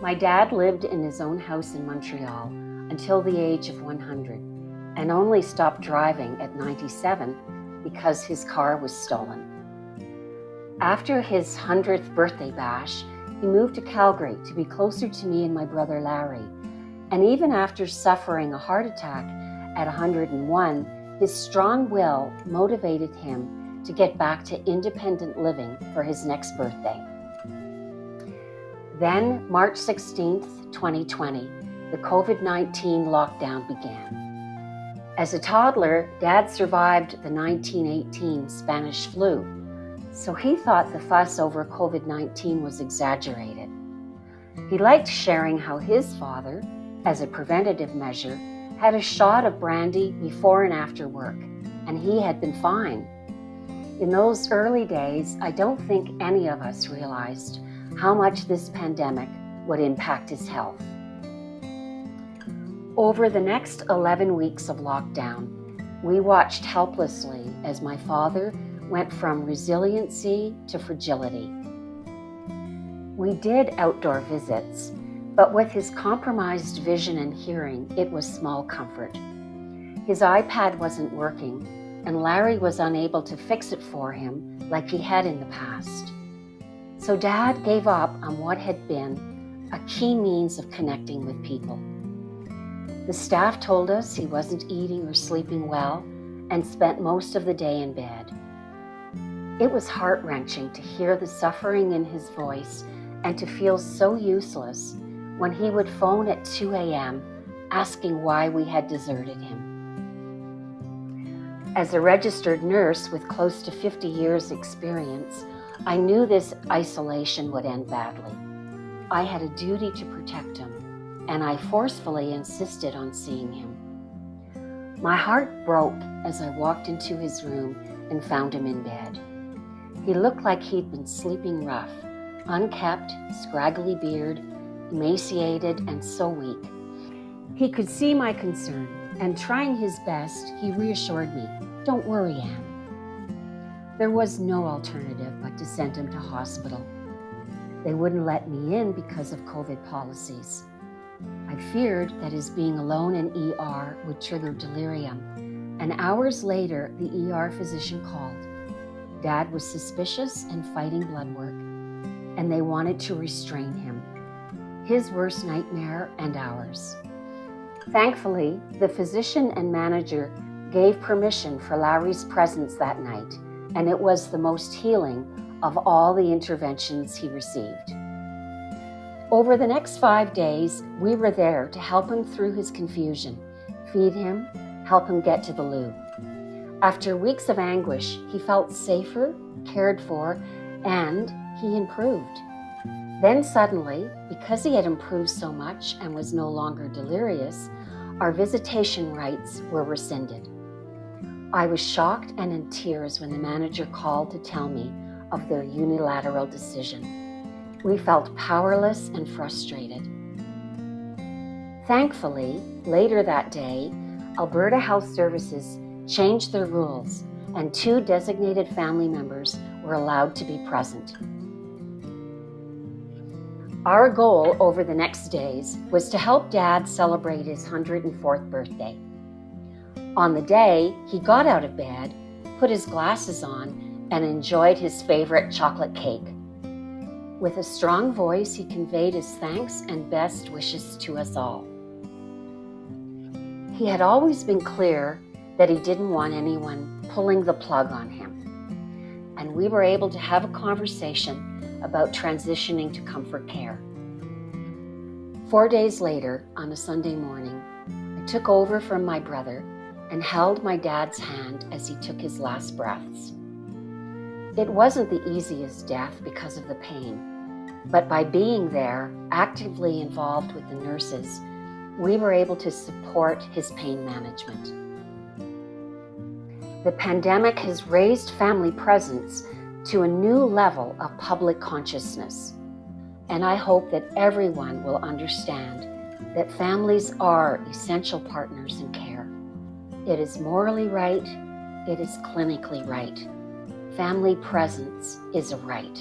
My dad lived in his own house in Montreal until the age of 100 and only stopped driving at 97 because his car was stolen. After his 100th birthday bash, he moved to Calgary to be closer to me and my brother Larry. And even after suffering a heart attack at 101, his strong will motivated him to get back to independent living for his next birthday. Then, March 16th, 2020, the COVID-19 lockdown began. As a toddler, Dad survived the 1918 Spanish flu, so he thought the fuss over COVID-19 was exaggerated. He liked sharing how his father, as a preventative measure, had a shot of brandy before and after work, and he had been fine. In those early days, I don't think any of us realized how much this pandemic would impact his health. Over the next 11 weeks of lockdown, we watched helplessly as my father went from resiliency to fragility. We did outdoor visits, but with his compromised vision and hearing, it was small comfort. His iPad wasn't working, and Larry was unable to fix it for him like he had in the past. So Dad gave up on what had been a key means of connecting with people. The staff told us he wasn't eating or sleeping well and spent most of the day in bed. It was heart-wrenching to hear the suffering in his voice and to feel so useless when he would phone at 2 a.m. asking why we had deserted him. As a registered nurse with close to 50 years' experience, I knew this isolation would end badly. I had a duty to protect him, and I forcefully insisted on seeing him. My heart broke as I walked into his room and found him in bed. He looked like he'd been sleeping rough, unkempt, scraggly beard, emaciated, and so weak. He could see my concern, and trying his best, he reassured me, "Don't worry, Anne." There was no alternative but to send him to hospital. They wouldn't let me in because of COVID policies. I feared that his being alone in ER would trigger delirium, and hours later, the ER physician called. Dad was suspicious and fighting blood work, and they wanted to restrain him. His worst nightmare and ours. Thankfully, the physician and manager gave permission for Larry's presence that night, and it was the most healing of all the interventions he received. Over the next 5 days, we were there to help him through his confusion, feed him, help him get to the loo. After weeks of anguish, he felt safer, cared for, and he improved. Then suddenly, because he had improved so much and was no longer delirious, our visitation rights were rescinded. I was shocked and in tears when the manager called to tell me of their unilateral decision. We felt powerless and frustrated. Thankfully, later that day, Alberta Health Services changed their rules, and 2 designated family members were allowed to be present. Our goal over the next days was to help Dad celebrate his 104th birthday. On the day, he got out of bed, put his glasses on, and enjoyed his favorite chocolate cake. With a strong voice, he conveyed his thanks and best wishes to us all. He had always been clear that he didn't want anyone pulling the plug on him, and we were able to have a conversation about transitioning to comfort care. 4 days later, on a Sunday morning, I took over from my brother and held my dad's hand as he took his last breaths. It wasn't the easiest death because of the pain, but by being there, actively involved with the nurses, we were able to support his pain management. The pandemic has raised family presence to a new level of public consciousness, and I hope that everyone will understand that families are essential partners in care. It is morally right, it is clinically right. Family presence is a right.